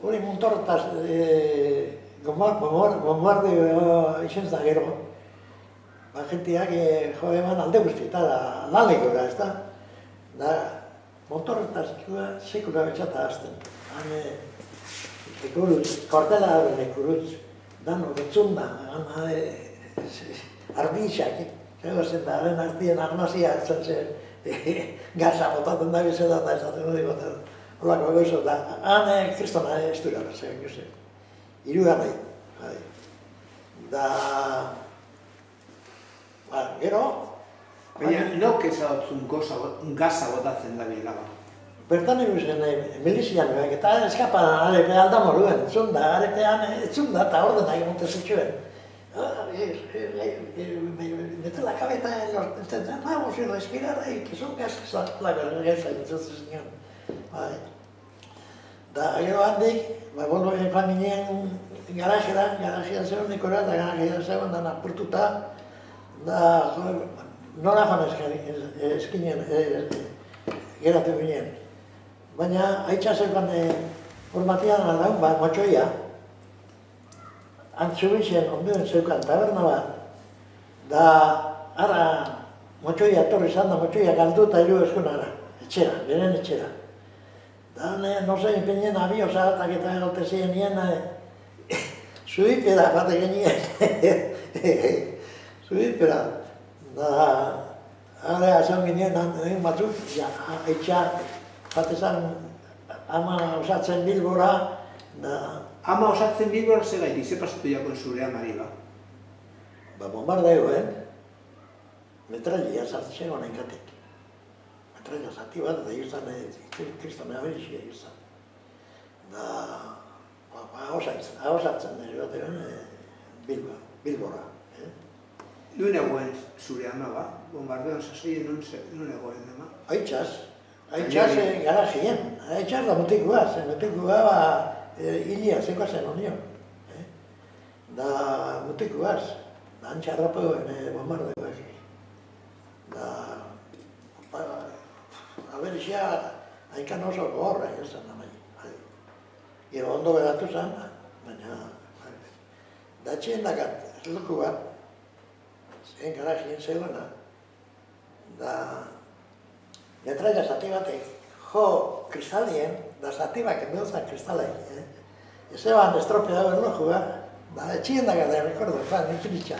hori montorretaz bombardeo izan da gero. Agentiak jo eman alde guztieta da laneko da, ez da? Da, montorretaz sekula betxata hasten. Han, ikurutz, kortela horren ikurutz, dano betzunda, arbitxak, zen da, haren artien armazia hartzen zen, gaza botaten da bizela da esaten hori botaten. Horako gozo da, han kristona estura zen, juzen. Iruga nahi. Da, gero... Baina, nok ezagutzen gaza botatzen da bila ba? Bertan ikusen milizian, eta eskapan arepe aldamoruen, etzunda, arepean etzunda eta ordenak emonte zituen. Metela kabeta lortzen zen, vamos a respirar ahí, que son gases la vergüenza, entonces señor. Da, gero handik, bolbo joan ginen garajean zegoen nikora, eta garajean zegoen da apurtuta, da, nola joan eskinen, geratu ginen. Baina, haitxa zeukan formatian aldaun bat, motxoia. Antzubixen onduen zeukan taberna bat. Da, ara, motxoia etorri izan da, motxoia galdu eta hiru eskunara. Etxera, beren etxera. Da, nozein pinen abio zahatak eta egote ziren nien, zuhipera bate genien. Zuhipera. Da, ara, esan ginen, egin batzuk, haitxa, batezan, ama osatzen Bilbora, da... Ama osatzen Bilbora ze gaiti, ze pasatu jakon zure amari ba? Ba, bombardeoen, metrallia sartzen honen katek. Metrallia zati bat, da izan, kristone abirixia izan. Da, osatzen Bilbora. Nuen egoen zure ama ba? Bombardeoan sasoien nuen egoen ama? Haitxaz garajien, haitxaz da mutikua, mutikua hilia zeko zen honio. Da mutikuaz, da antxarrapoen bombardeoak. Da, aberixia haikan oso gogorra izan da baina. Gero ondo beratu zen, baina... Da txien dakat, luku bat, zen garajien zegoena. Da... Metralla zati batek, jo kristalien, da zati baken behuzak kristalai. Eze ban estropea berlojua, da etxien dakat, rekordo, fan, infinitxa.